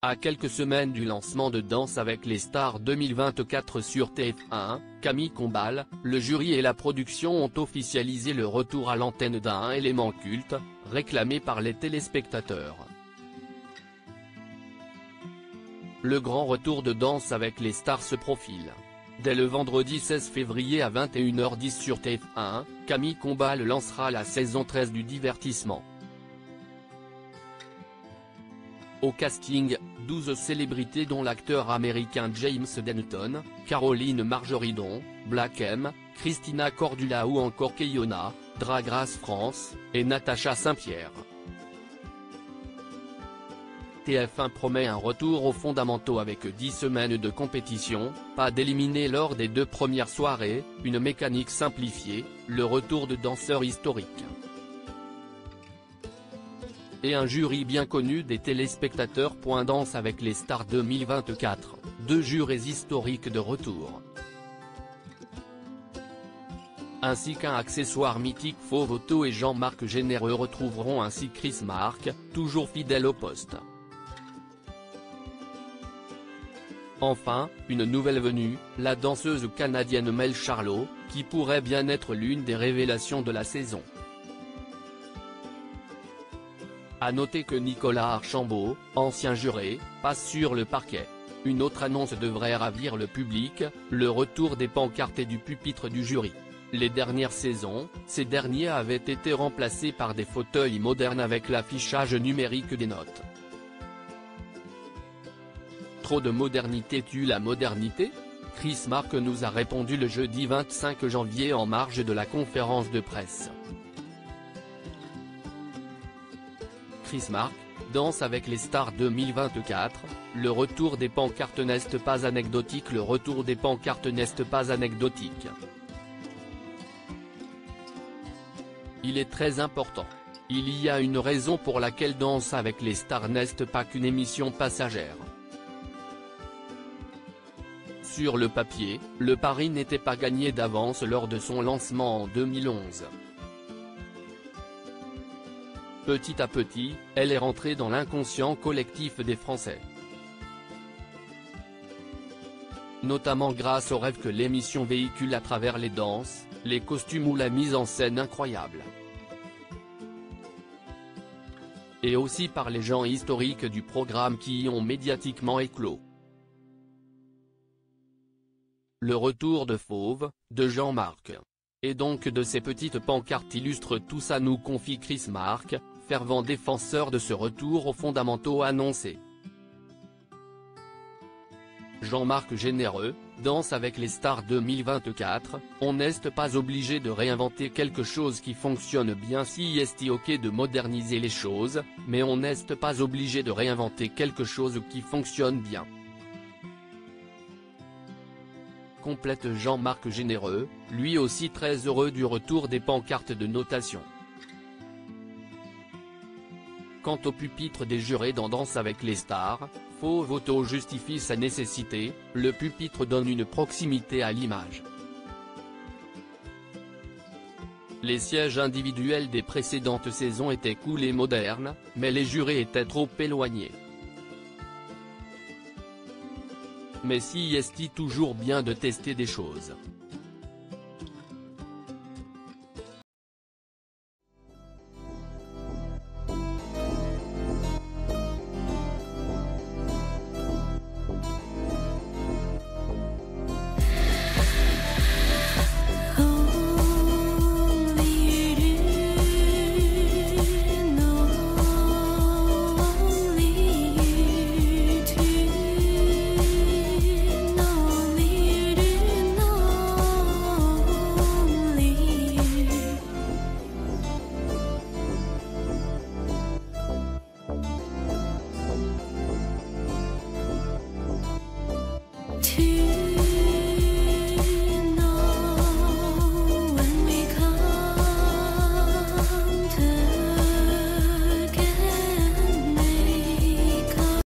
À quelques semaines du lancement de Danse avec les stars 2024 sur TF1, Camille Combal, le jury et la production ont officialisé le retour à l'antenne d'un élément culte, réclamé par les téléspectateurs. Le grand retour de Danse avec les stars se profile. Dès le vendredi 16 février à 21h10 sur TF1, Camille Combal lancera la saison 13 du divertissement. Au casting, 12 célébrités dont l'acteur américain James Denton, Caroline Margeridon, Black M, Christina Cordula ou encore Keyona, Drag Race France, et Natacha Saint-Pierre. TF1 promet un retour aux fondamentaux avec 10 semaines de compétition, pas d'éliminés lors des 2 premières soirées, une mécanique simplifiée, le retour de danseurs historiques. Et un jury bien connu des téléspectateurs. Danse avec les stars 2024, 2 jurés historiques de retour. Ainsi qu'un accessoire mythique. Fauve Auto et Jean-Marc Généreux retrouveront ainsi Chris Mark, toujours fidèle au poste. Enfin, une nouvelle venue, la danseuse canadienne Mel Charlot, qui pourrait bien être l'une des révélations de la saison. À noter que Nicolas Archambault, ancien juré, passe sur le parquet. Une autre annonce devrait ravir le public, le retour des pancartes et du pupitre du jury. Les dernières saisons, ces derniers avaient été remplacés par des fauteuils modernes avec l'affichage numérique des notes. Trop de modernité tue la modernité ? Chris Mark nous a répondu le jeudi 25 janvier en marge de la conférence de presse. Chris Mark, Danse avec les stars 2024, le retour des pancartes n'est pas anecdotique. Le retour des pancartes n'est pas anecdotique. Il est très important. Il y a une raison pour laquelle Danse avec les stars n'est pas qu'une émission passagère. Sur le papier, le pari n'était pas gagné d'avance lors de son lancement en 2011. Petit à petit, elle est rentrée dans l'inconscient collectif des Français. Notamment grâce aux rêves que l'émission véhicule à travers les danses, les costumes ou la mise en scène incroyable. Et aussi par les gens historiques du programme qui y ont médiatiquement éclos. Le retour de Fauve, de Jean-Marc. Et donc de ces petites pancartes illustre tout ça, nous confie Chris Mark, fervent défenseur de ce retour aux fondamentaux annoncé. Jean-Marc Généreux, Danse avec les stars 2024, on n'est pas obligé de réinventer quelque chose qui fonctionne bien. Si est ok de moderniser les choses, mais on n'est pas obligé de réinventer quelque chose qui fonctionne bien. Complète Jean-Marc Généreux, lui aussi très heureux du retour des pancartes de notation. Quant au pupitre des jurés dans Danse avec les stars, Fauve Auto justifie sa nécessité, le pupitre donne une proximité à l'image. Les sièges individuels des précédentes saisons étaient cool et modernes, mais les jurés étaient trop éloignés. Mais si est toujours bien de tester des choses. To